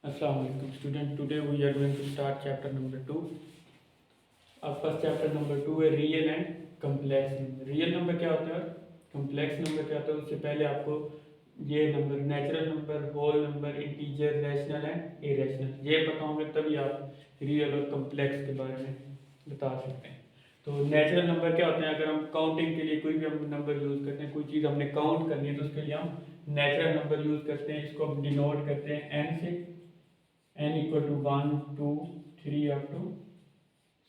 Assalamualaikum student. Today we are going to start chapter number 2. आपका chapter number 2 है real and complex number. Real number क्या होता है, complex number क्या होता है, उससे पहले आपको ये number natural number, whole number, integer, rational and irrational ये पता होंगे तभी आप रियल और कम्प्लेक्स के बारे में बता सकते हैं। तो नेचुरल नंबर क्या होते हैं, अगर हम काउंटिंग के लिए कोई भी हम नंबर यूज़ करते हैं, कोई चीज़ हमने काउंट करनी है तो उसके लिए हम नेचुरल नंबर यूज़ करते हैं। इसको हम डिनोट करते हैं एन से, n equal to 1 2 3 up to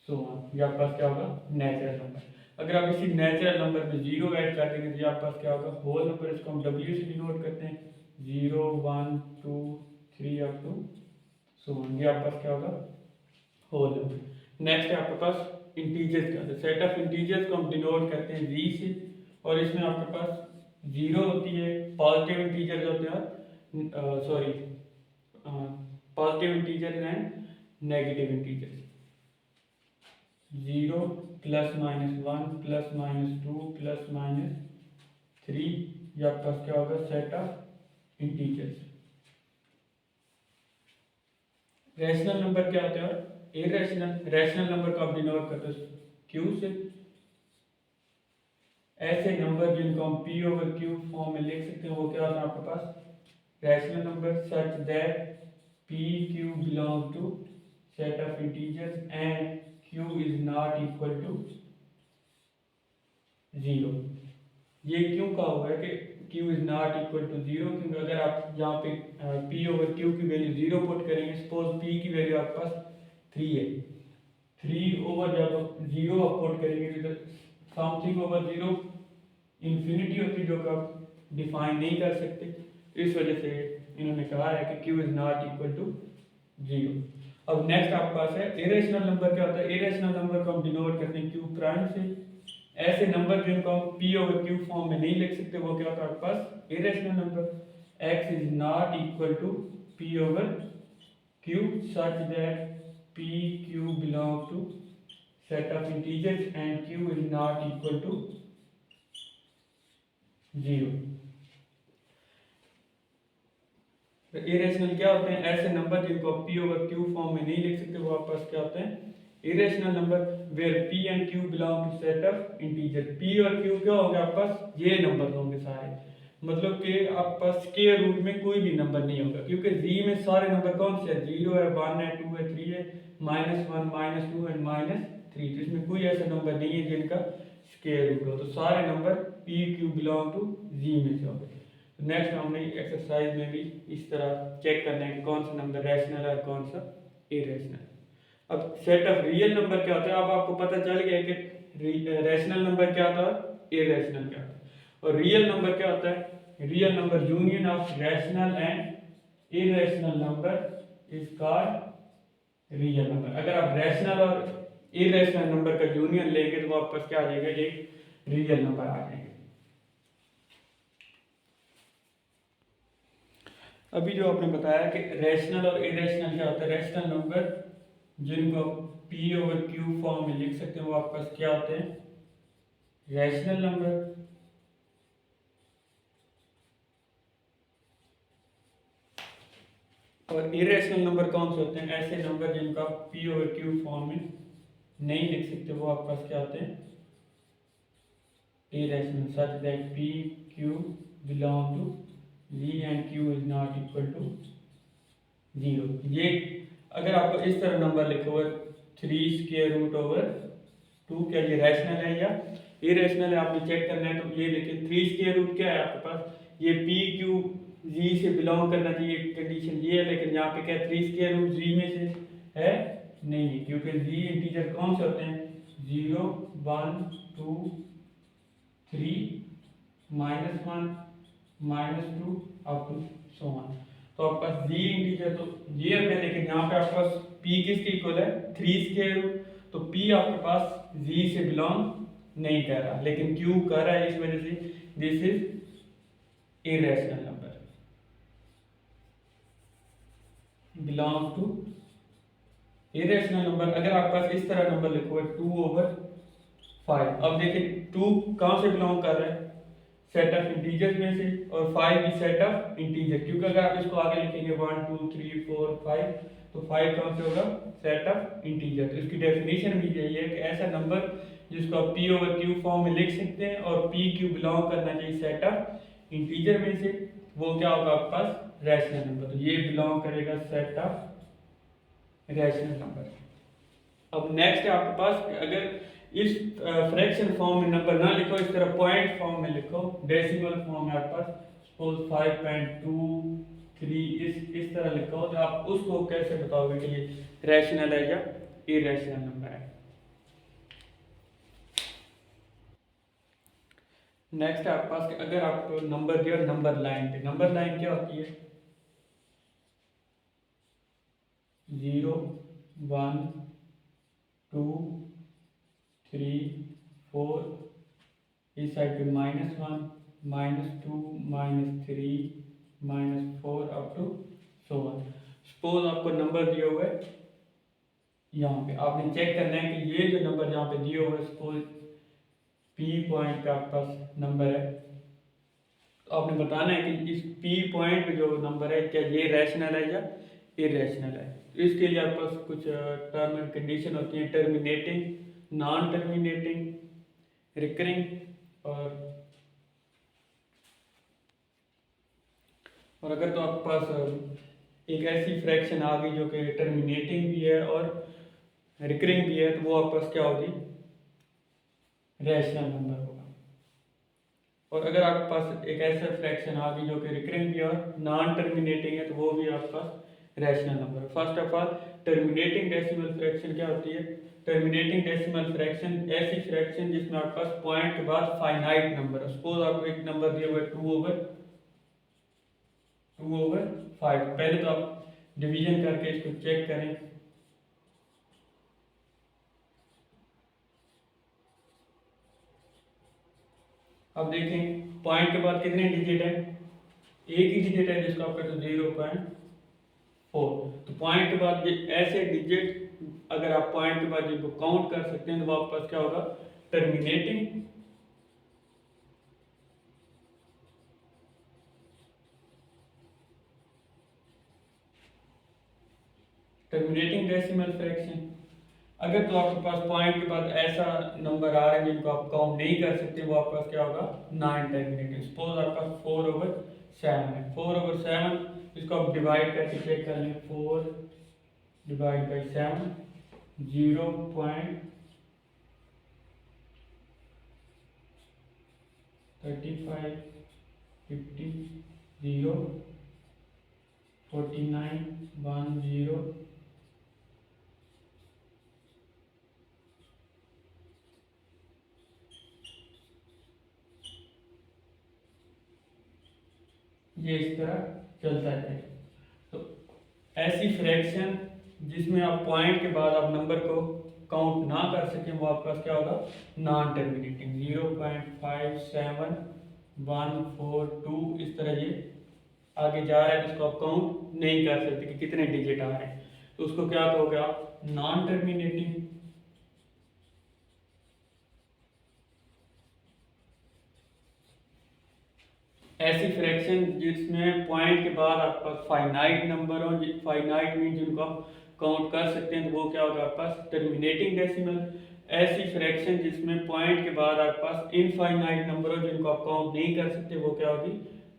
so on. ये आपके पास क्या होगा, नेचुरल नंबर। अगर आप इसी नेचुरल नंबर में जीरो ऐड कर देंगे तो ये आपके पास क्या होगा, होल नंबर। इसको हम w से डिनोट करते हैं 0 1 2 3 अप टू सो ऑन। ये आपके पास क्या होगा, होल नंबर। नेक्स्ट है आपके पास इंटीजर्स का, सेट ऑफ इंटीजर्स को हम डिनोट करते हैं v से, और इसमें आपके पास जीरो होती है, पॉजिटिव इंटीजर्स होते हैं, sorry positive integer and negative integer. 0 plus minus 1 plus minus 2 plus minus 3, ये आपके पास क्या होगा, set of integers. Rational number क्या होते हैं, इरेशनल। रैशनल नंबर को आप डिनोट करते हो क्यू से। ऐसे नंबर जिनको हम पी ओवर क्यू फॉर्म में लिख सकते हैं वो क्या होता है आपके पास, rational number such that PQ belongs to set of integers and Q is not equal to 0। ये क्यों कहा हुआ है कि Q is not equal to 0, क्योंकि अगर आप यहाँ पे P ओवर Q की वैल्यू 0 पुट करेंगे, सपोज P की वैल्यू आपके पास 3 है, 3 ओवर जब 0 आप पुट करेंगे तो समथिंग ओवर 0 इन्फिनिटी होती है, जो कि आप डिफाइन नहीं कर सकते। इस वजह से इन्होंने कहा है कि Q is not equal to 0। अब नेक्स्ट आपके पास है इरेशनल नंबर। क्या होता है, इरेशनल नंबर को हम डिनोट करते हैं Q प्राइम से। ऐसे नंबर जिनको हम P ओवर Q फॉर्म में नहीं लिख सकते वो क्या होता है आपके पास, irrational number. X is not equal to P over Q such that PQ belong to set of integers and Q is not equal to 0। Irrational क्या होते हैं, ऐसे नंबर जिनको P ओवर Q फॉर्म में नहीं लिख सकते वो आपके पास क्या होते हैं, irrational number. Where P and Q belong to set of integer. P और Q क्या होंगे आपके पास, ये नंबर होंगे सारे, मतलब कि आपके पास स्क्वायर रूट में कोई भी नंबर नहीं होगा, क्योंकि जी में सारे नंबर कौन से हैं, 0 है, 1 है, 2 है, 3 है, -1 -2 एंड -3। तो इसमें कोई ऐसा नंबर नहीं है जिनका स्क्वायर रूट हो, तो सारे number P Q belong to Z में से होंगे। नेक्स्ट हमने एक्सरसाइज में भी इस तरह चेक करना है कि कौन सा नंबर रैशनल है और कौन सा इरेशनल। अब सेट ऑफ रियल नंबर क्या होता है, अब आपको पता चल गया कि रैशनल नंबर क्या होता है, इरेशनल क्या होता है, और रियल नंबर क्या होता है। Real number union of rational and irrational number is called real number. अगर आप रैशनल और इरेशनल नंबर का यूनियन लेंगे तो आपके पास क्या आ जाएगा, एक रियल नंबर आ जाएगा। अभी जो आपने बताया कि रैशनल और इरेशनल क्या होता है, रैशनल नंबर जिनको P ओवर Q फॉर्म में लिख सकते हैं वो आपके पास क्या होते हैं, रैशनल नंबर। और इरेशनल नंबर कौन से होते हैं, ऐसे नंबर जिनको आप P ओवर Q फॉर्म में नहीं लिख सकते वो आपके पास क्या होते हैं, irrational. Such that P Q belong to G and Q is not equal to 0। ये अगर आपको इस तरह नंबर लिखा हुआ 3 स्क्वायर रूट ओवर 2, क्या ये रैशनल है या इरेशनल है, आपने चेक करना है। तो ये देखिए 3 स्क्वायर रूट क्या है आपके पास, ये P Q G से बिलोंग करना चाहिए, कंडीशन ये है, लेकिन यहाँ पे क्या 3 स्क्वायर रूट G में से है नहीं है, क्योंकि G इंटीजर कौन से होते हैं, 0 1 2 3 -1 -2 अप टू सो ऑन। तो आपके पास जी इंटीजर तो ये है, लेकिन यहाँ पे आपके पास p किसके इक्वल है, 3 स्क्वायर रूट, तो p आपके पास g से बिलोंग नहीं कर रहा, लेकिन q कर रहा है, इस वजह से this is irrational number belong to irrational number. अगर आपके पास इस तरह नंबर लिखो है 2/5, अब देखिए 2 कहाँ से बिलोंग कर रहा है, सेट ऑफ इंटीजर में से और 5 भी सेट ऑफ इंटीजर, क्योंकि अगर आप इसको आगे लिखेंगे 1 2 3 4 5 तो 5 कौन से होगा, सेट ऑफ इंटीजर। तो इसकी डेफिनेशन भी यही है कि ऐसा नंबर जिसको आप पी ओवर क्यू फॉर्म में लिख सकते हैं और पी क्यू बिलोंग करना चाहिए सेट ऑफ इंटीजर में से, वो क्या होगा आपके पास, रैशनल नंबर। तो ये बिलोंग करेगा सेट ऑफ रैशनल नंबर। अब नेक्स्ट है आपके पास, अगर इस फ्रैक्शन फॉर्म में नंबर ना लिखो, इस तरह पॉइंट फॉर्म में लिखो, डेसिमल फॉर्म में आपके पास सपोज 5.23 इस तरह लिखो, तो आप उसको कैसे बताओगे कि ये रैशनल है या इरेशनल नंबर है। नेक्स्ट है आपके पास कि अगर आप नंबर दिया नंबर लाइन पे, नंबर लाइन क्या होती है, 0 1 2 3 4, इस साइड पे -1 -2 -3 -4 up to so on. Suppose आपको नंबर दिया हुआ है यहाँ पे, आपने चेक करना है कि ये जो नंबर यहाँ पे दिया हुआ है, सपोज पी पॉइंट पे आपके पास नंबर है, तो आपने बताना है कि इस पी पॉइंट पे जो नंबर है क्या ये रैशनल है या इरेशनल है। तो इसके लिए आपके पास कुछ टर्म एंड कंडीशन होती है, टर्मिनेटिंग, नॉन टर्मिनेटिंग, रिकरिंग और अगर तो आपके पास एक ऐसी फ्रैक्शन आ गई जो कि टर्मिनेटिंग भी है और रिकरिंग भी है, तो वो आपके पास क्या होगी, रैशनल नंबर होगा। और अगर आपके पास एक ऐसा फ्रैक्शन आ गई जो कि रिकरिंग भी है और नॉन टर्मिनेटिंग है, तो वो भी आपके पास रैशनल नंबर है। First of all terminating decimal fraction क्या होती है, टर्मिनेटिंग डेसिमल फ्रैक्शन ऐसी फ्रैक्शन जिसमें आपके पास पॉइंट के बाद फाइनाइट नंबर है। सपोज आपको एक नंबर दिया हुआ है 2/5, पहले तो आप डिवीजन करके इसको चेक करें। अब देखें पॉइंट के बाद कितने डिजिट है, एक ही डिजिट है जिसको आप कहते हो 0.4। तो पॉइंट के बाद ऐसे डिजिट अगर आप पॉइंट के बाद जिनको काउंट कर सकते हैं, तो वो आपके पास क्या होगा, टर्मिनेटिंग डेसिमल फ्रैक्शन। अगर तो आपके पास पॉइंट के बाद ऐसा नंबर आ रहे हैं जिनको आप काउंट नहीं कर सकते, वो आपके पास क्या होगा, नॉन टर्मिनेटिंग। सपोज आपके पास 4/7 है, 4/7 इसको आप डिवाइड करके चेक कर लें, 4 डिवाइड बाई 7 0.35 50 0 49 10 ये इस तरह चलता है। तो ऐसी फ्रैक्शन जिसमें आप पॉइंट के बाद आप नंबर को काउंट ना कर सकें, वो आपके पास क्या होगा, नॉन टर्मिनेटिंग। 0.5712 इस तरह ये आगे जा रहा है, जिसको आप काउंट नहीं कर सकते कि कितने डिजिट आ रहे हैं, तो उसको क्या कहोगे आप, नॉन टर्मिनेटिंग। ऐसी फ्रैक्शन जिसमें पॉइंट के बाद आपके पास फाइनाइट नंबर हो, फाइनाइट मीन जिनको आप काउंट कर सकते हैं, तो वो क्या होगा आपके पास, टर्मिनेटिंग डेसिमल। ऐसी फ्रैक्शन जिसमें पॉइंट के बाद आपके पास इनफाइनाइट नंबर हो जिनको आप काउंट नहीं कर सकते, वो क्या होगी,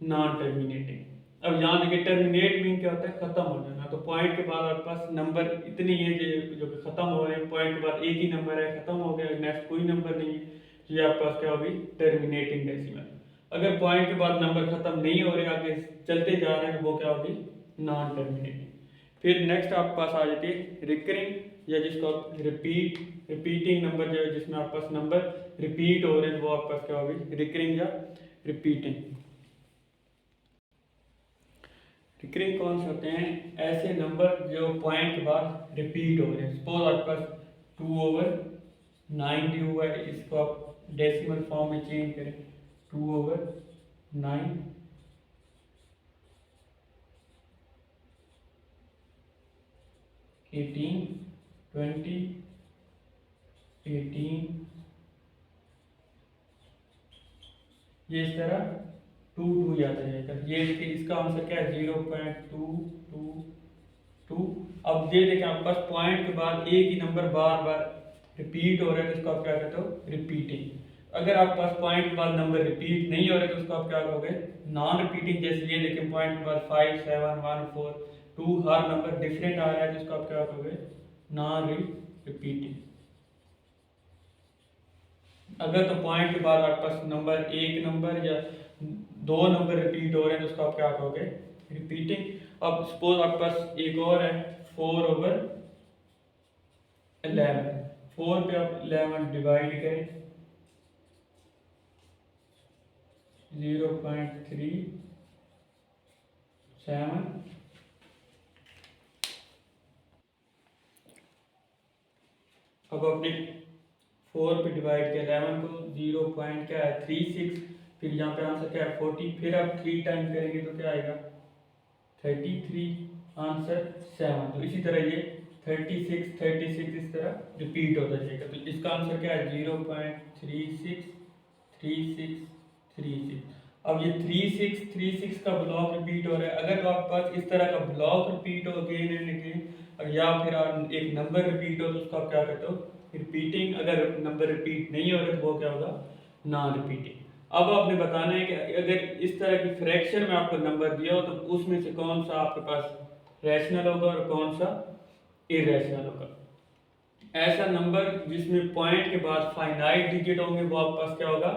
नॉन टर्मिनेटिंग। अब यहाँ देखिए टर्मिनेट मीन क्या होता है, खत्म हो जाना। तो पॉइंट के बाद आपके पास नंबर इतनी है जो कि खत्म हो रहे हैं, पॉइंट के बाद एक ही नंबर है, खत्म हो गया, नेक्स्ट कोई नंबर नहीं है, तो ये आपके पास क्या होगी, टर्मिनेटिंग डेसिमल। अगर पॉइंट के बाद नंबर खत्म नहीं हो रहे, आगे चलते जा रहे हैं, वो क्या होगी, नॉन टर्मिनेटिंग। फिर नेक्स्ट आपके पास आ जाती है रिकरिंग, या जिसको आप रिपीटिंग नंबर, जो है जिसमें आपके पास नंबर रिपीट हो रहे हैं, वो आपके पास क्या होगी, रिकरिंग या रिपीटिंग। रिकरिंग कौन से होते हैं, ऐसे नंबर जो पॉइंट के बाद रिपीट हो रहे हैं। सपोज आपके पास 2/9 दिया हुआ है, इसको आप डेसिमल फॉर्म में चेंज करें, 2/9 18 20 18, ये इस तरह 2 याद आ जाएगा। ये इसका आंसर क्या है 0.222। अब ये देखें आपके पास पॉइंट के बाद एक ही नंबर बार बार रिपीट हो रहा है तो इसको आप क्या कहते हो रिपीटिंग। अगर आपके पास पॉइंट के बाद नंबर रिपीट नहीं हो रहे तो उसको आप क्या कहोगे नॉन रिपीटिंग। जैसे ये देखें पॉइंट के बाद 5 7 1 4 2 हर नंबर डिफरेंट आ रहा है तो इसको आप क्या कहोगे नॉन रिपीटिंग। अगर तो पॉइंट के बाद आपके पास नंबर एक नंबर या दो नंबर रिपीट हो रहे हैं तो उसको आप क्या कहोगे रिपीटिंग। अब सपोज आपके पास एक और है 4/11। 4 पे आप 11 डिवाइड करें 0.37। अब अपने 4 पे डिवाइड किया 11 को 0 पॉइंट क्या है 36। फिर यहाँ पे आंसर क्या है 40। फिर आप 3 टाइम करेंगे तो क्या आएगा 33 आंसर 7। तो इसी तरह ये 36 36 इस तरह रिपीट होता जाएगा। तो इसका आंसर क्या है 0.363636। अब ये 3636 का ब्लॉक रिपीट हो रहा है। अगर तो आपके पास इस तरह का ब्लॉक रिपीट हो अगेन एंड अगेन और या फिर एक नंबर रिपीट हो तो उसको आप क्या कहते हो रिपीटिंग। अगर नंबर रिपीट नहीं हो रहा तो वो क्या होगा नॉन रिपीटिंग। अब आपने बताना है कि अगर इस तरह की फ्रैक्शन में आपको नंबर दिया हो तो उसमें से कौन सा आपके पास रैशनल होगा और कौन सा इरेशनल होगा। ऐसा नंबर जिसमें पॉइंट के बाद फाइनाइट डिजिट होंगे वो आपके पास क्या होगा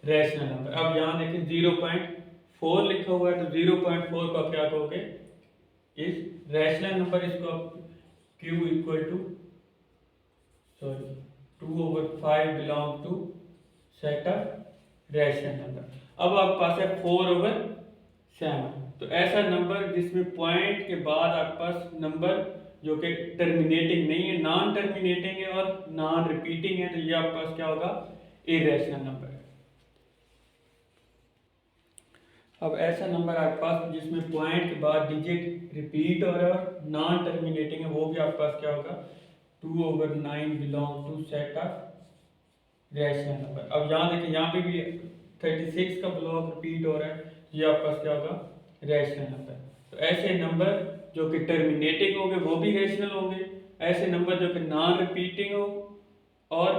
रैशनल नंबर। अब यहाँ देखें 0.4 लिखा हुआ है तो 0.4 को आप क्या कहोगे इस रैशनल नंबर। इसको आप q equal to 2/5 belong to set of rational number. अब आपके पास है 4/7। तो ऐसा नंबर जिसमें पॉइंट के बाद आपके पास नंबर जो कि टर्मिनेटिंग नहीं है नॉन टर्मिनेटिंग है और नॉन रिपीटिंग है तो ये आपके पास क्या होगा इरेशनल नंबर है। अब ऐसा नंबर आपके पास जिसमें पॉइंट के बाद डिजिट रिपीट हो रहा है और नॉन टर्मिनेटिंग है वो भी आपके पास क्या होगा 2/9 belong to set of rational number. अब यहाँ देखें यहाँ पे भी 36 का ब्लॉक रिपीट हो रहा है ये आपके पास क्या होगा रैशनल नंबर। तो ऐसे नंबर जो कि टर्मिनेटिंग होंगे वो भी रैशनल होंगे। ऐसे नंबर जो कि नॉन रिपीटिंग हो और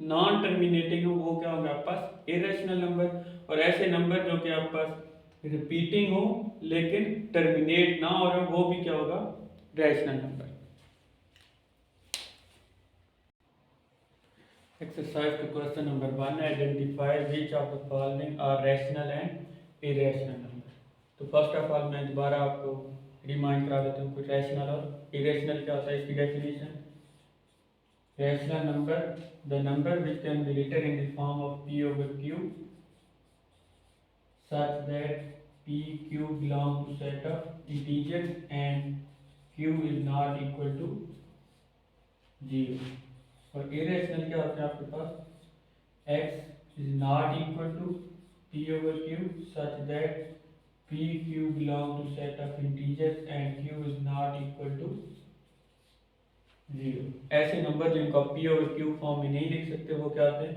नॉन टर्मिनेटिंग हो वो क्या होंगे आपके पास इरेशनल नंबर। और ऐसे नंबर जो कि आपके पास रिपीटिंग हो लेकिन टर्मिनेट ना हो रहे वो भी क्या होगा रैशनल नंबर। एक्सरसाइज का question number 1 identify which of the following are rational and irrational number. तो फर्स्ट ऑफ ऑल मैं दोबारा आपको रिमाइंड करा देता हूँ कुछ रैशनल और इरेशनल क्या होता है इसकी definition. Rational number the number which can be written in the form of p/q such that pq belong to set of integers and q is not equal to 0। और इरेशनल क्या होता है आपके पास x is not equal to p/q such that pq belong to set of integers and q is not equal to 0। ऐसे number जिनको आप p/q form में नहीं लिख सकते वो क्या होते हैं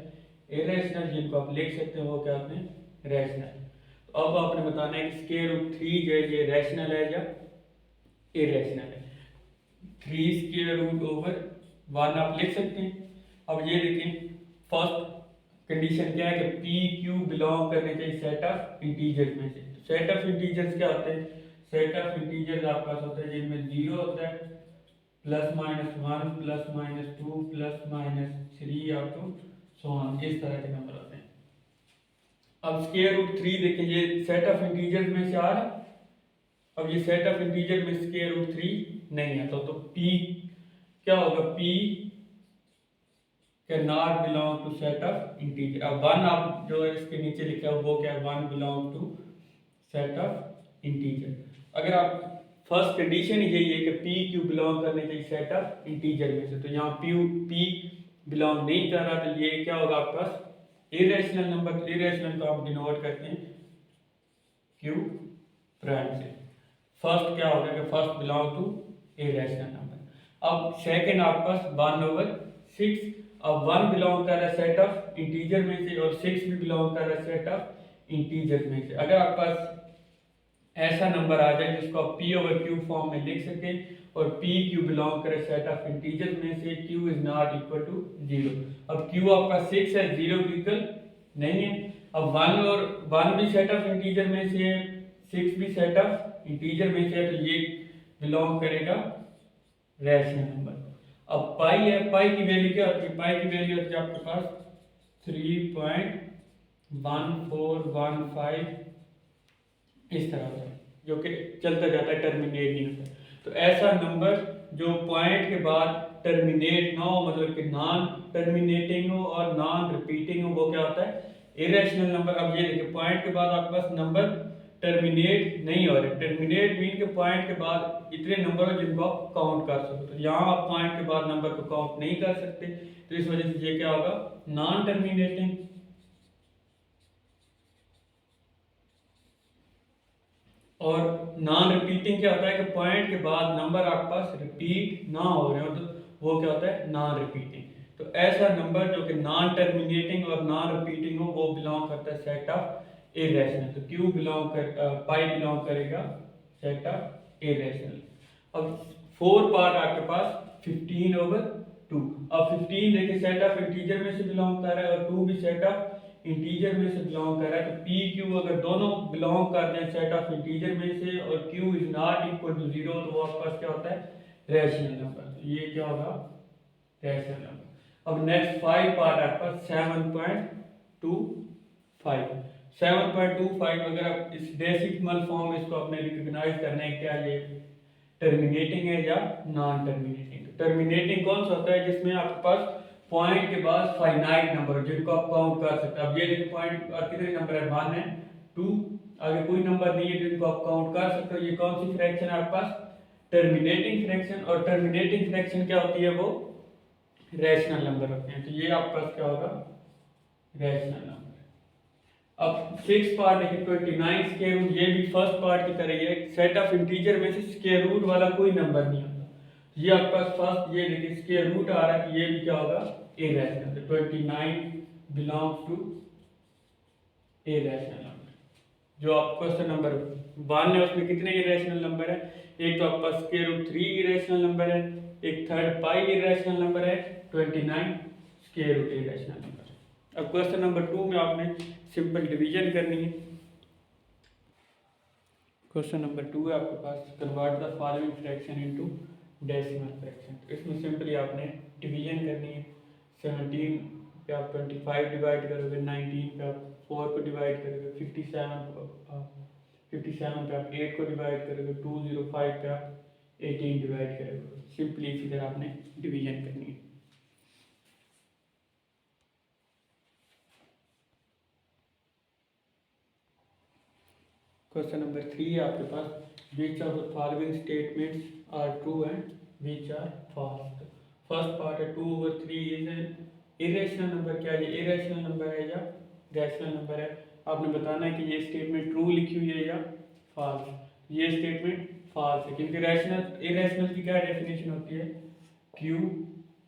इरेशनल। जिनको आप लिख सकते हैं वो क्या होते हैं रैशनल। तो अब आपने बताना है कि √3 जो है ये रैशनल है या इरेशनल है। 3√1 आप लिख सकते हैं। अब ये देखें फर्स्ट कंडीशन क्या है कि पी क्यू बिलोंग करने चाहिए सेट ऑफ इंटीजर्स में से। सेट ऑफ इंटीजर्स क्या होते हैं सेट ऑफ इंटीजर्स आपके पास होते हैं जिनमें 0 होता है ±1 ±2 ±3 अप टू सो ऑन इस तरह के नंबर होते हैं। अब √3 देखें ये सेट ऑफ इंटीजर्स में से आ रहा है। अब ये सेट ऑफ इंटीजर में √3 नहीं है तो p क्या होगा p can not belong to set of integer. अब 1 आप जो है इसके नीचे लिखा है वो क्या है 1 belong to set of integer. अगर आप फर्स्ट कंडीशन ही यही है कि p क्यू बिलोंग करने चाहिए सेट ऑफ इंटीजर में से तो यहाँ p बिलोंग नहीं कर रहा तो ये क्या होगा आपके पास इरेशनल नंबर। इरेशनल को आप डिनोट करते हैं q प्राइम से। फर्स्ट क्या होगा कि first belong to irrational number. अब सेकंड आपके पास 1/6। अब 1 बिलोंग कर रहा है सेट ऑफ इंटीजर में से और 6 भी बिलोंग कर रहा है सेट ऑफ इंटीजर में से। अगर आपके पास ऐसा नंबर आ जाए जिसको आप p ओवर q फॉर्म में लिख सके और p q बिलोंग करे सेट ऑफ इंटीजर में से, q is not equal to 0। अब q आपका 6 है, 0 की इक्वल नहीं है। अब 1 और 1 भी सेट ऑफ इंटीजर में से है, 6 भी सेट ऑफ इंटीजर में से है, तो ये बिलोंग करेगा रैशनल नंबर। अब पाई है, पाई की वैल्यू क्या होती है? पाई की वैल्यू होती है आपके पास 3.1415 इस तरह से, जो कि चलता जाता है, टर्मिनेट नहीं होता। तो ऐसा नंबर जो पॉइंट के बाद टर्मिनेट ना हो, मतलब कि नॉन टर्मिनेटिंग हो और नॉन रिपीटिंग हो, वो क्या होता है? Irrational number. अब ये देखिए, पॉइंट के बाद आपके पास नंबर टर्मिनेट नहीं हो रहे। टर्मिनेट मीन के पॉइंट के बाद इतने नंबर हो जिनको आप काउंट कर सको। तो यहाँ आप पॉइंट के बाद नंबर को काउंट नहीं कर सकते, तो इस वजह से ये क्या होगा? Non terminating. और नॉन रिपीटिंग क्या होता है कि पॉइंट के बाद नंबर आपके पास रिपीट ना हो रहे हो, तो वो क्या होता है? Non repeating. तो ऐसा नंबर जो कि नॉन टर्मिनेटिंग और नॉन रिपीटिंग हो, वो बिलोंग करता है सेट ऑफ इरेशनल। तो क्यू बिलोंग कर पाई बिलोंग करेगा सेट ऑफ इरेशनल। अब 4 पार्ट आपके पास 15/2। अब 15 देखिए सेट ऑफ इंटीजर में से बिलोंग कर रहा है और 2 भी सेट ऑफ इंटीजर में से बिलोंग कर रहा है। तो पी क्यू अगर दोनों बिलोंग करते हैं सेट ऑफ इंटीजर में से और Q is not equal to 0, तो वो आपके पास क्या होता है? Rational number. तो ये क्या होगा? Rational number. अब नेक्स्ट 5 पार्ट आपका 7.25। 7.25 अगर आप इस डेसिमल फॉर्म में इसको आपने रिकॉग्नाइज करना है, क्या ये टर्मिनेटिंग है या नॉन टर्मिनेटिंग? टर्मिनेटिंग कौन सा होता है? जिसमें आपके पास पॉइंट के बाद फाइनाइट नंबर जिनको आप काउंट कर सकते हैं। अब ये देखो पॉइंट और कितने नंबर है? 1 है, 2, आगे कोई नंबर नहीं है जिनको आप काउंट कर सकते हो। ये कौन सी फ्रैक्शन है आपके पास? Terminating fraction. और टर्मिनेटिंग फ्रैक्शन क्या होती है? वो रैशनल नंबर होते हैं। तो ये आपके पास क्या होगा? Rational number. अब 6 पार्ट है 29 स्क्वायर रूट, ये भी फर्स्ट पार्ट की तरह ही है। सेट ऑफ इंटीजर में से स्क्वायर रूट वाला कोई नंबर नहीं होता। ये आपके पास फर्स्ट, ये देखिए स्क्वायर रूट आ रहा है, तो ये भी क्या होगा? इरेशनल। तो 29 बिलोंग्स टू इरेशनल नंबर। जो आप क्वेश्चन नंबर 1 है उसमें कितने इरेशनल नंबर है? एक तो आपके पास स्क्वायर रूट 3 इरेशनल नंबर है, एक थर्ड पाई इरेशनल नंबर है, 29 स्क्वायर रूट इरेशनल नंबर। अब क्वेश्चन नंबर 2 में आपने सिंपल डिवीजन करनी है। क्वेश्चन नंबर 2 है आपके पास, convert the following fraction into decimal fraction. तो इसमें सिंपली आपने डिवीजन करनी है। 17 पे आप 25 डिवाइड करोगे, 19 पे आप 4 को डिवाइड करोगे, 57 पे आप 8 को डिवाइड करोगे, 205 पे आप 18 डिवाइड करोगे। सिंपली इसी तरह आपने डिवीजन करनी है। क्वेश्चन नंबर 3 है आपके पास, which of the following statements are true and which are false. First part है 2/3 इज एन इरेशनल नंबर। क्या ये इरेशनल नंबर है या रैशनल नंबर है? आपने बताना है कि ये स्टेटमेंट ट्रू लिखी हुई है या फॉल्स। ये स्टेटमेंट फॉल्स है, क्योंकि रैशनल इरेशनल की क्या डेफिनेशन होती है? Q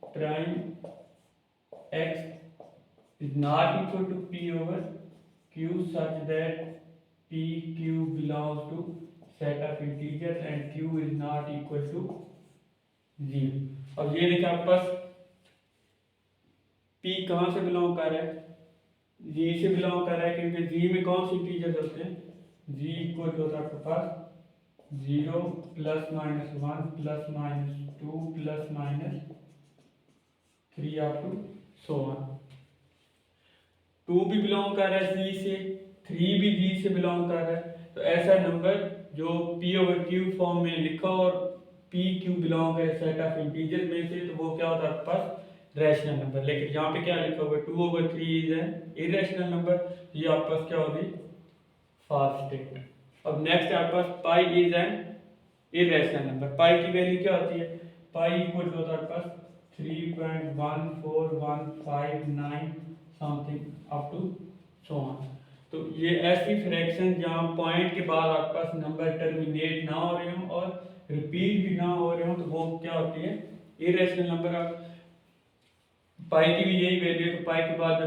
prime x is not equal to P over Q such that P Q belongs to set of integers and Q is not equal to 0। अब ये देखिए आपके पास P कहाँ से बिलोंग कर रहा है? G से बिलोंग कर रहा है, क्योंकि G में कौन से इंटीजर्स होते हैं? G इक्वल होता है आपके पास 0 +- 1 +- 2 +- 3 अप टू सो ऑन। 2 भी बिलोंग कर रहा है G से, 3 भी G से बिलोंग कर रहा है। तो ऐसा नंबर जो P/Q फॉर्म में लिखा और PQ बिलोंग है सेट ऑफ इंटीजर में से, तो वो क्या होता है आपके पास? Rational number. लेकिन यहाँ पे क्या लिखा हुआ है? 2/3 इज एन इरेशनल नंबर। ये आपके पास क्या होगी? False statement. अब नेक्स्ट आपके पास pi is an irrational number. Pi की वैल्यू क्या होती है? पाई इक्वल होता है आपके पास 3.14159 something up to so on. तो ये ऐसी फ्रैक्शन जहाँ पॉइंट के बाद आपके पास नंबर टर्मिनेट ना हो रहे हो और रिपीट भी ना हो रहे हो, तो वो क्या होती है? Irrational number. आप पाई की भी यही वैल्यू है, तो पाई के बाद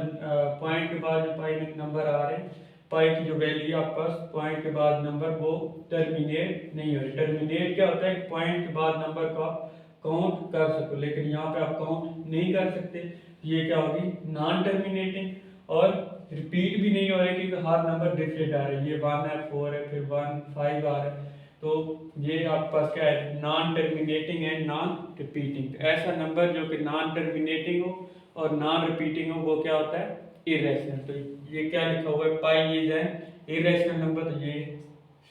पॉइंट के बाद जो पाई में नंबर आ रहे हैं, पाई की जो वैल्यू है आपके पास पॉइंट के बाद नंबर वो टर्मिनेट नहीं हो रही। टर्मिनेट क्या होता है, पॉइंट के बाद नंबर को आप काउंट कर सको, लेकिन यहाँ पे आप काउंट नहीं कर सकते। ये क्या होगी, नॉन टर्मिनेटिंग, और रिपीट भी नहीं हो रहा है क्योंकि हर नंबर डिफरेंट आ रहा है। ये 1 है, 4 है, फिर 1 5 आ रहा है। तो ये आपके पास क्या है, non terminating and non repeating. ऐसा नंबर जो कि नॉन टर्मिनेटिंग हो और नॉन रिपीटिंग हो वो क्या होता है, इरेशनल। तो ये क्या लिखा हुआ है, पाई इज एन इरेशनल नंबर, तो ये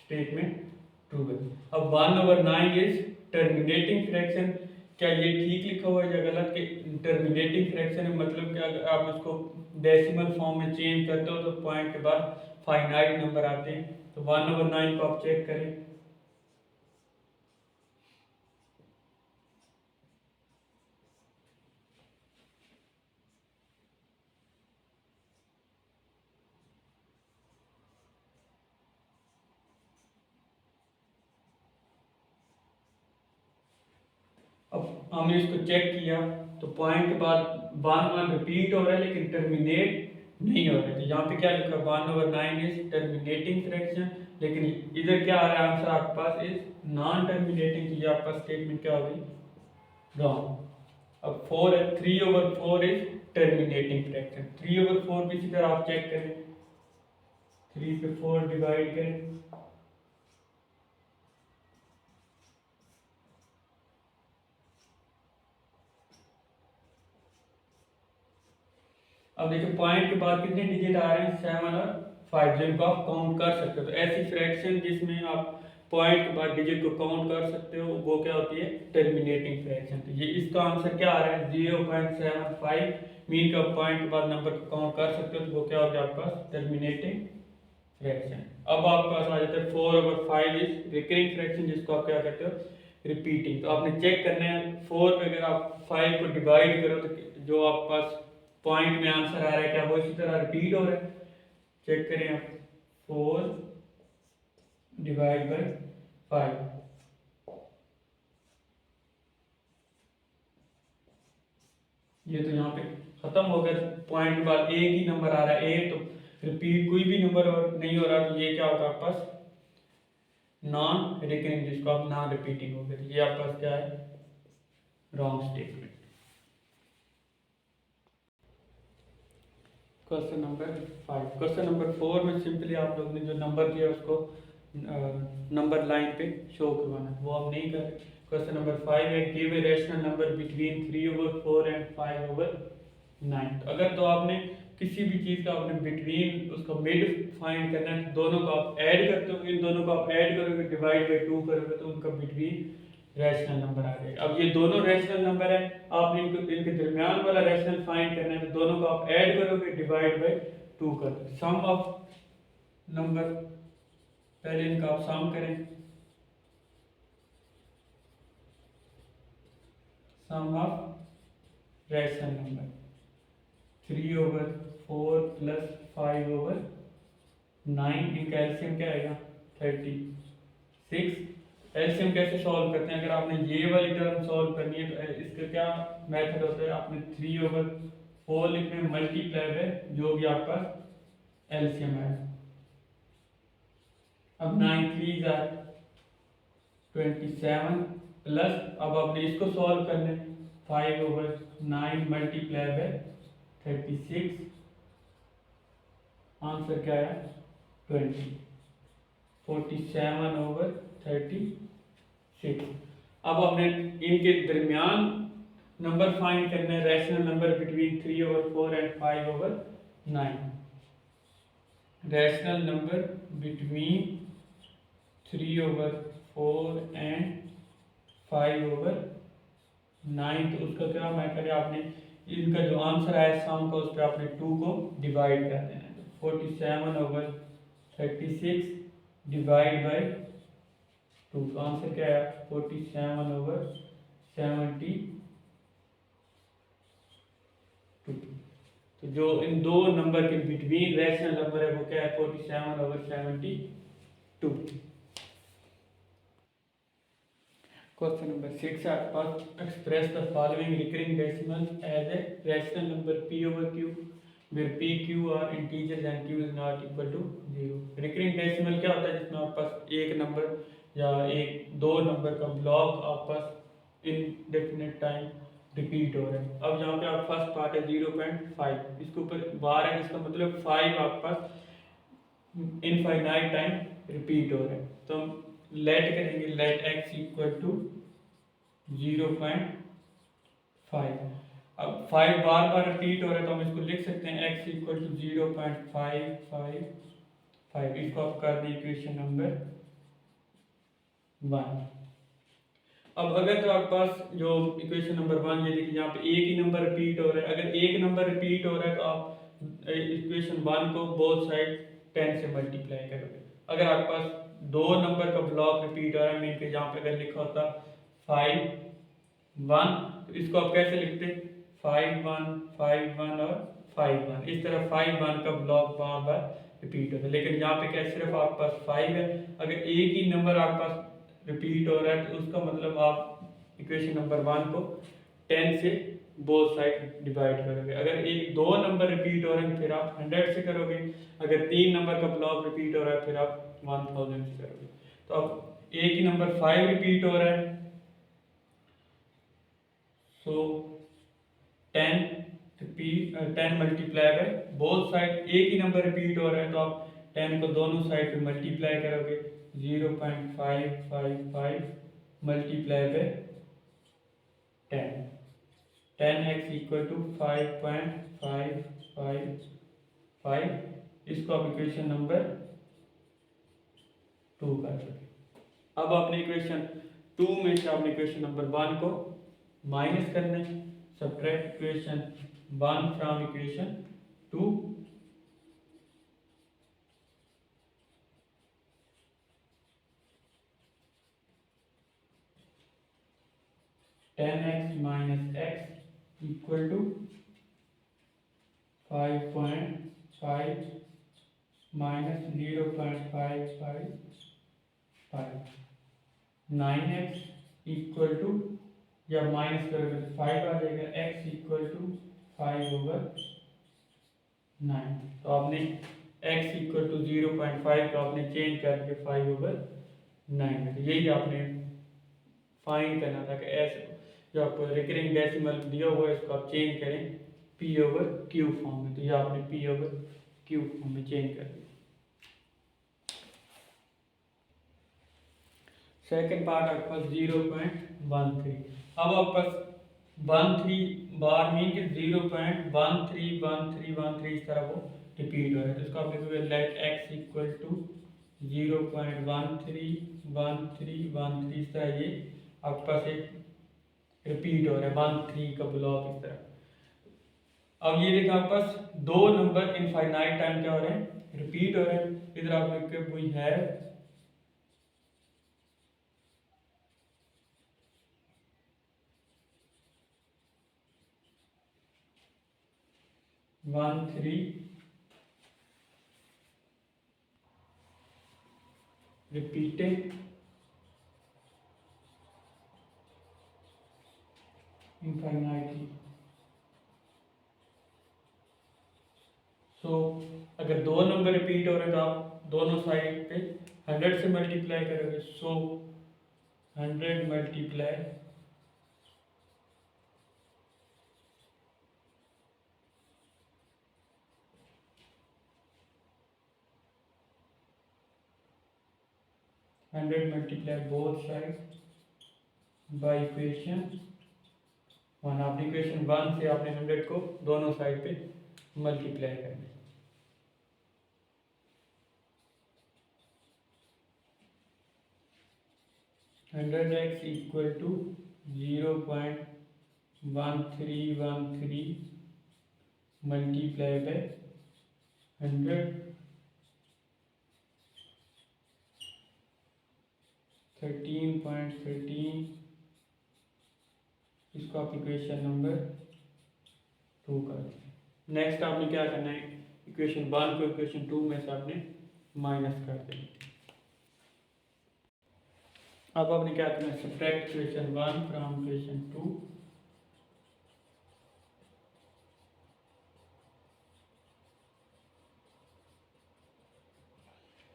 स्टेटमेंट ट्रू है। अब 1/9 इज टर्मिनेटिंग फ्रैक्शन, क्या ये ठीक लिखा हुआ है या गलत? कि टर्मिनेटिंग फ्रैक्शन है मतलब कि अगर आप उसको डेसिमल फॉर्म में चेंज करते हो तो पॉइंट के बाद फाइनाइट नंबर आते हैं। तो 1/9 को आप चेक करें। अब हमने इसको चेक किया तो पॉइंट के बाद 1 रिपीट हो रहा है लेकिन टर्मिनेट नहीं हो रहा है। तो यहाँ पे क्या लिखा है, 1/9 इज टर्मिनेटिंग फ्रैक्शन, लेकिन इधर क्या आ रहा है आंसर आपके पास इज नॉन टर्मिनेटिंग। तो ये आपका स्टेटमेंट क्या होगी, रॉन्ग। अब 4 है, 3/4 इज टर्मिनेटिंग फ्रैक्शन। 3/4 भी इसी तरह आप चेक करें, 3 पे 4 डिवाइड करें, अब देखिए पॉइंट के बाद कितने डिजिट आ रहे हैं, 7 और 5, जिनको आप काउंट कर सकते हो। तो ऐसी फ्रैक्शन जिसमें आप पॉइंट के बाद डिजिट को काउंट कर सकते हो वो क्या होती है, टर्मिनेटिंग फ्रैक्शन। तो ये इसका आंसर क्या आ रहा है, 0.75 मीन का पॉइंट के बाद नंबर को काउंट कर सकते हो, तो वो क्या हो गया आपके पास, टर्मिनेटिंग फ्रैक्शन। अब आपके पास आ जाता है 4/5 इज रिकरिंग फ्रैक्शन, जिसको आप क्या कहते हो, रिपीटिंग। तो आपने चेक करना है 4 पे अगर आप 5 को डिवाइड करो तो जो आपके पास पॉइंट में आंसर आ रहा है क्या वो इसी तरह रिपीट हो रहा है। चेक करें आप, 4 डिवाइड बाई 5, ये तो यहाँ पे खत्म हो गया। पॉइंट के बाद एक ही नंबर आ रहा है, एक तो रिपीट कोई भी नंबर और नहीं हो रहा, तो ये क्या होगा आपके पास, नॉन रिकरिंग, जिसको आप नॉन रिपीटिंग हो गया। तो ये आपके पास क्या है, wrong statement. Question number 5। Question number 4 में सिंपली आप लोग ने जो नंबर दिया उसको नंबर लाइन पे शो करवाना है, वो हम नहीं कर रहे। क्वेश्चन नंबर 5 है, give a rational number between 3/4 and 5/9। तो अगर तो आपने किसी भी चीज़ का आपने बिटवीन उसका मिड फाइंड करना है, तो दोनों को आप ऐड करते हो, इन दोनों को आप ऐड करोगे, डिवाइड बाई 2 करोगे तो उनका बिटवीन रैशनल नंबर आ जाएगा। अब ये दोनों रैशनल नंबर है, आपने इनके दरमियान वाला रैशनल फाइंड करना है, तो दोनों को आप ऐड करोगे, डिवाइड बाई 2 करोगे। सम ऑफ नंबर, पहले इनका आप सम करें, सम ऑफ रैशनल नंबर 3/4 प्लस 5/9, इनका एलसीएम क्या आएगा, 36। एलसीएम कैसे सॉल्व करते हैं, अगर आपने ये वाली टर्म सॉल्व करनी है तो इसका क्या मेथड होता है, आपने 3/4 लिखना है, मल्टीप्लाई है जो भी आपका एलसीएम है। अब 9 3 27 प्लस, अब आपने इसको सॉल्व करना है, 5/9 मल्टीप्लाई बाय 36, आंसर क्या है 20, 47/36। अब हमने इनके दरमियान नंबर फाइंड करना है, rational number between 3/4 and 5/9। Rational number between 3/4 and 5/9, तो उसका क्या मैथड है, आपने इनका जो आंसर आया सम का, उस पर आपने 2 को डिवाइड कर देना है। 47/36 डिवाइड बाई 2, तो आंसर क्या है 47/72। तो जो इन दो नंबर के बिटवीन रैशनल नंबर है वो क्या है, 47/72। क्वेश्चन नंबर 6 है आपके पास, express the following recurring decimal as a rational number p/q where p q are integers and q is not equal to 0। Recurring decimal क्या होता है, जिसमें आपके पास एक नंबर या एक दो नंबर का ब्लॉक आपके पास इनडेफिनेट टाइम रिपीट हो रहा है। अब यहाँ पे आप फर्स्ट पार्ट है 0.5, इसके ऊपर बार है, इसका मतलब 5 आपके पास इनफाइनाइट टाइम रिपीट हो रहा है। तो हम लेट करेंगे, लेट x इक्वल टू 0.5। अब 5 बार बार रिपीट हो रहा है, तो हम इसको लिख सकते हैं x इक्वल टू 0.555। इसको आप कर दें इक्वेशन नंबर 1। अब अगर तो आपके पास जो इक्वेशन नंबर 1, ये देखिए यहाँ पे एक ही नंबर रिपीट हो रहा है। अगर एक नंबर रिपीट हो रहा है तो आप इक्वेशन 1 को बोथ साइड 10 से मल्टीप्लाई करोगे। अगर आपके पास दो नंबर का ब्लॉक रिपीट हो रहा है, मीन के जहाँ पे अगर लिखा होता 5 1, तो इसको आप कैसे लिखते 5 1 5 1 और 5 1। इस तरह 5 1 का ब्लॉक बार बार रिपीट होता है। लेकिन यहाँ पे क्या सिर्फ आपके पास 5 है। अगर एक ही नंबर आपके पास रिपीट हो रहा है तो उसका मतलब आप इक्वेशन नंबर 1 को 10 से बोथ साइड डिवाइड करोगे। अगर एक दो नंबर रिपीट हो रहे हैं फिर आप 100 से करोगे। अगर तीन नंबर का ब्लॉक रिपीट हो रहा है फिर आप 1000 से करोगे। तो अब एक ही नंबर 5 रिपीट हो रहा है, सो 10 मल्टीप्लाई बाय बोथ साइड। एक ही नंबर रिपीट हो रहा है तो आप 10 को दोनों साइड पे मल्टीप्लाई करोगे। 0.555 multiply by 10, 10x equal to 5.555। इसको आप इक्वेशन नंबर 2 कर दोगे। अब आपने इक्वेशन 2 में से आपने इक्वेशन नंबर 1 को माइनस करना है। Subtract equation 1 from equation 2। 10x minus x equal to 5.5 minus 0.555। 9x इक्वल टू, या माइनस करोगे तो 5 आ जाएगा। x equal to 5/9। तो आपने x इक्वल टू 0.5 को आपने चेंज करके 5/9। यही आपने फाइंड करना था कि ऐसे जो आपको रिकरिंग डेसिमल दिया हुआ है इसको आप चेंज करें p/q फॉर्म में। तो ये आपने p/q फॉर्म में चेंज कर दिया। सेकेंड पार्ट आपके पास 0.13। अब आपके पास 13 बार मीन के 0.131313 इस तरह वो रिपीट हो रहा है। तो इसको आप लिखोगे लेट x इक्वल टू 0.131313। इस तरह ये आपके पास एक रिपीट हो रहा है 13 का ब्लॉक इस तरह। अब ये देखिए आपके पास दो नंबर इनफाइनाइट टाइम क्या हो रहे हैं, रिपीट हो रहे हैं। इधर आप लिख के वी हैव 13 repeated infinitely। सो अगर दो नंबर रिपीट हो रहे हैं तो आप दोनों साइड पे 100 से मल्टीप्लाई करोगे। सो 100 multiply 100 multiply both side by equation 1। आपने इक्वेशन 1 से आपने 100 को दोनों साइड पे मल्टीप्लाई करना है। Hundred x equal to 0.1313 multiply by 100, 13.13। इसको आप इक्वेशन नंबर 2 कर दें। नेक्स्ट आपने क्या करना है, इक्वेशन 1 को इक्वेशन 2 में से आपने माइनस कर देना। अब आपने क्या करना है, subtract equation 1 from equation 2।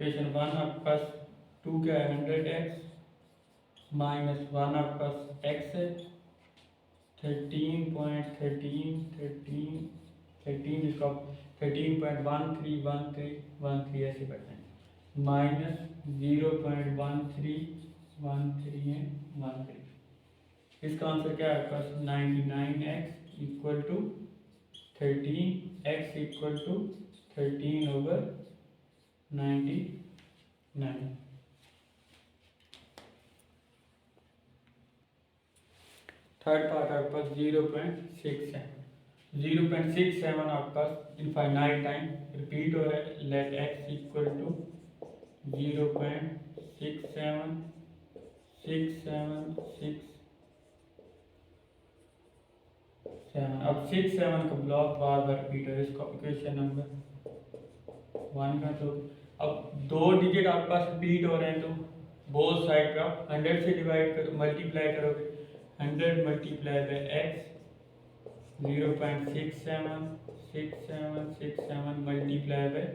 Equation 1 आपके पास 2 क्या है 100x माइनस 1 आपके पास x है 13.13 इसका 13.131313 ऐसे करते हैं माइनस 0.1313 इसका आंसर क्या है आपके पास 99x equal to 13x equal to 13/99। Third part आपके पास 0.67 आपके पास इनफाइनाइट टाइम रिपीट हो रहा है लेट x इक्वल टू 0.676767। अब 6 7 का ब्लॉक बार बार रिपीट हो रहा है इसको इक्वेशन नंबर 1 का। तो अब 2 डिजिट आपके पास रिपीट हो रहे हैं तो बोथ साइड पे आप 100 से डिवाइड कर मल्टीप्लाई करोगे 100 multiply by x 0.676767 multiply by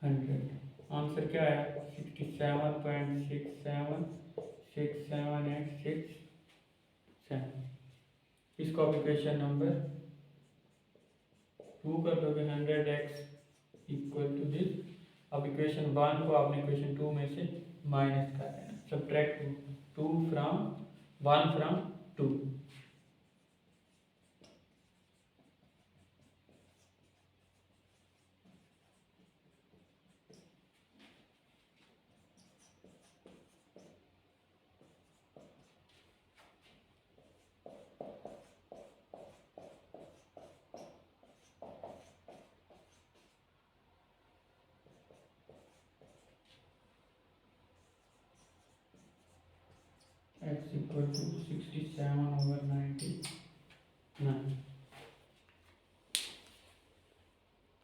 100 answer क्या है 67.6767 इसको आप इक्वेशन नंबर 2 कर दोगे 100x इक्वल टू दिस। अब इक्वेशन 1 को आपने इक्वेशन 2 में से माइनस कर देना subtract 2 from 1 from 2। x equal to 67.6767